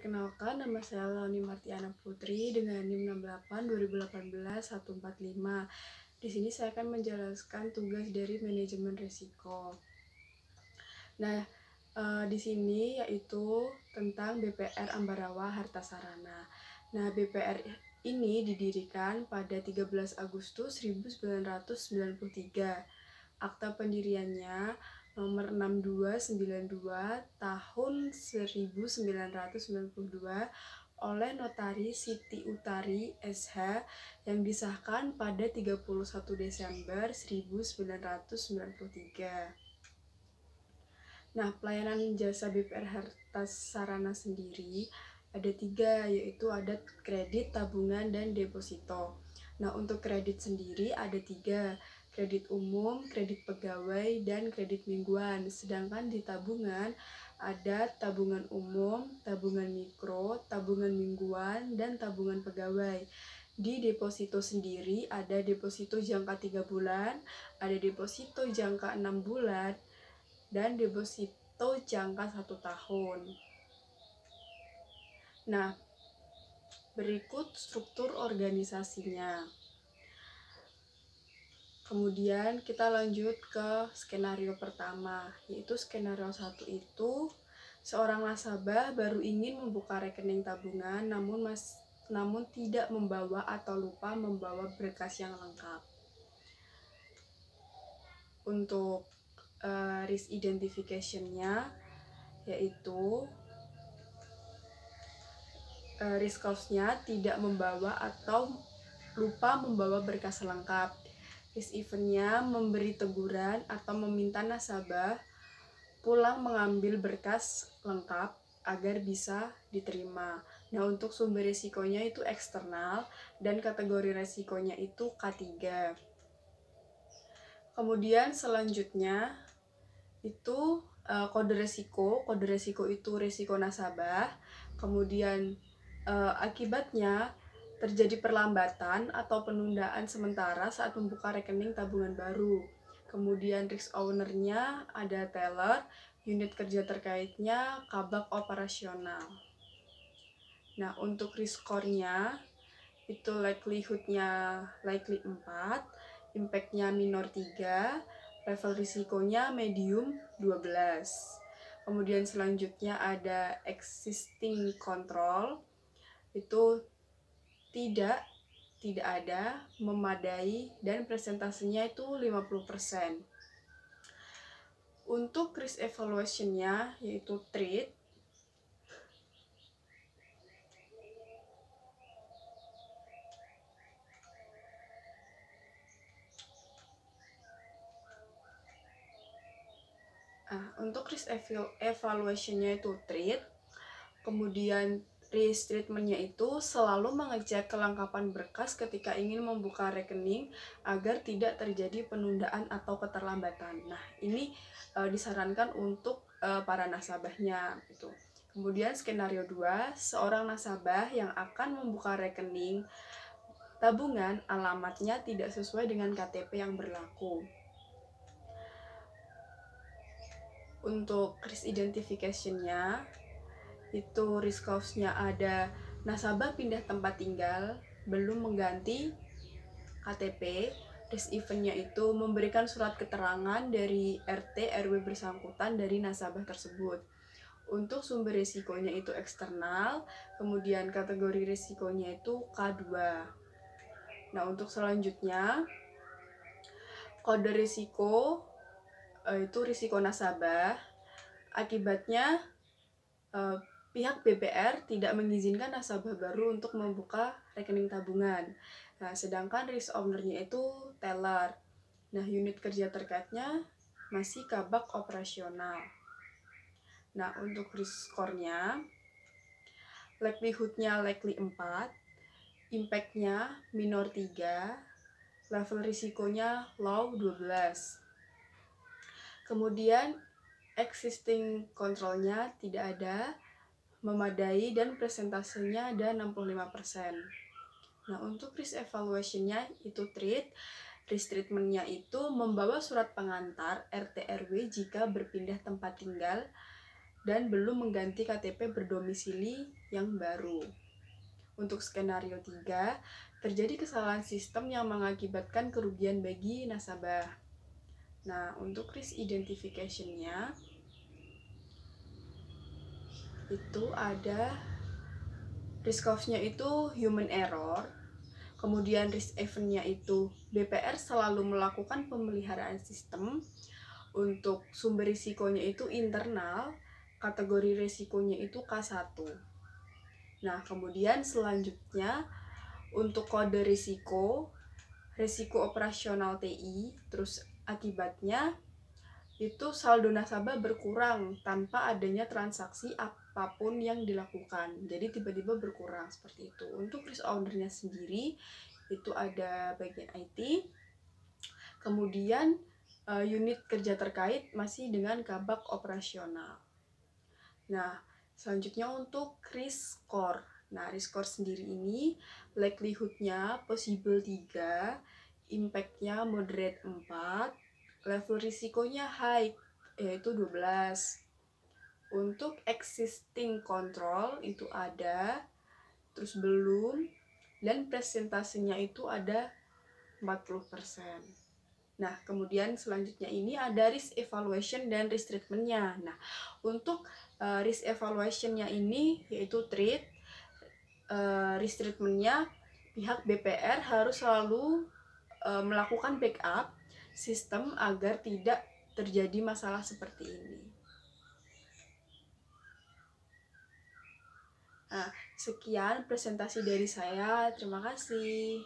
Perkenalkan, nama saya Launi Martiana Putri dengan NIM 68 2018 145. Di sini saya akan menjelaskan tugas dari manajemen risiko. Nah, di sini yaitu tentang BPR Ambarawa Harta Sarana. Nah, BPR ini didirikan pada 13 Agustus 1993. Akta pendiriannya nomor 6292 tahun 1992 oleh Notaris Siti Utari SH yang disahkan pada 31 Desember 1993. Nah, pelayanan jasa BPR Harta Sarana sendiri ada 3, yaitu ada kredit, tabungan, dan deposito. Nah, untuk kredit sendiri ada 3, kredit umum, kredit pegawai, dan kredit mingguan. Sedangkan di tabungan ada tabungan umum, tabungan mikro, tabungan mingguan, dan tabungan pegawai. Di deposito sendiri ada deposito jangka 3 bulan, ada deposito jangka 6 bulan, dan deposito jangka 1 tahun. Nah, berikut struktur organisasinya. Kemudian kita lanjut ke skenario pertama, yaitu skenario 1 itu seorang nasabah baru ingin membuka rekening tabungan namun tidak membawa atau lupa membawa berkas yang lengkap. Untuk risk identification-nya yaitu risk cause-nya tidak membawa atau lupa membawa berkas lengkap. Risk event-nya memberi teguran atau meminta nasabah pulang mengambil berkas lengkap agar bisa diterima. Nah, untuk sumber risikonya itu eksternal dan kategori risikonya itu K3. Kemudian selanjutnya itu kode risiko itu risiko nasabah. Kemudian akibatnya terjadi perlambatan atau penundaan sementara saat membuka rekening tabungan baru. Kemudian risk owner-nya ada teller, unit kerja terkaitnya, kabak operasional. Nah, untuk risk score-nya itu likelihood-nya likely 4, impact-nya minor 3, level risikonya medium 12. Kemudian selanjutnya ada existing control, itu tidak ada, memadai, dan presentasenya itu 50%. Untuk risk evaluation-nya yaitu treat, untuk risk evaluation-nya itu treat. Kemudian risk treatment-nya itu selalu mengecek kelengkapan berkas ketika ingin membuka rekening agar tidak terjadi penundaan atau keterlambatan. Nah, ini disarankan untuk para nasabahnya gitu. Kemudian skenario 2, seorang nasabah yang akan membuka rekening tabungan alamatnya tidak sesuai dengan KTP yang berlaku. Untuk risk identification-nya itu risk cause-nya ada nasabah pindah tempat tinggal, belum mengganti KTP. Risk event-nya itu memberikan surat keterangan dari RT RW bersangkutan dari nasabah tersebut. Untuk sumber risikonya itu eksternal, kemudian kategori risikonya itu K2. Nah, untuk selanjutnya kode risiko itu risiko nasabah. Akibatnya pihak BPR tidak mengizinkan nasabah baru untuk membuka rekening tabungan. Nah, sedangkan risk owner-nya itu teller. Nah, unit kerja terkaitnya masih kabak operasional. Nah, untuk risk score-nya likelihood-nya likely 4, impact-nya minor 3, level risikonya low 12. Kemudian existing control-nya tidak ada, memadai, dan presentasenya ada 65%. Nah, untuk risk evaluation-nya itu treat. Risk treatment-nya itu membawa surat pengantar RT RW jika berpindah tempat tinggal dan belum mengganti KTP berdomisili yang baru. Untuk skenario 3, terjadi kesalahan sistem yang mengakibatkan kerugian bagi nasabah. Nah, untuk risk identification-nya itu ada risk of-nya itu human error, kemudian risk event-nya itu BPR selalu melakukan pemeliharaan sistem, untuk sumber risikonya itu internal, kategori risikonya itu K1. Nah, kemudian selanjutnya untuk kode risiko operasional TI, terus akibatnya itu saldo nasabah berkurang tanpa adanya transaksi apapun yang dilakukan. Jadi tiba-tiba berkurang seperti itu. Untuk risk owner-nya sendiri itu ada bagian IT, kemudian unit kerja terkait masih dengan kabak operasional. Nah, selanjutnya untuk risk score. Nah, risk score sendiri ini likelihood-nya possible 3, impact-nya moderate 4, level risikonya high yaitu 12. Untuk existing control itu ada, terus belum, dan presentasenya itu ada 40%. Nah, kemudian selanjutnya ini ada risk evaluation dan risk treatment-nya. Nah, untuk risk evaluation-nya ini yaitu treat, risk treatment-nya pihak BPR harus selalu melakukan backup sistem agar tidak terjadi masalah seperti ini. Nah, sekian presentasi dari saya. Terima kasih.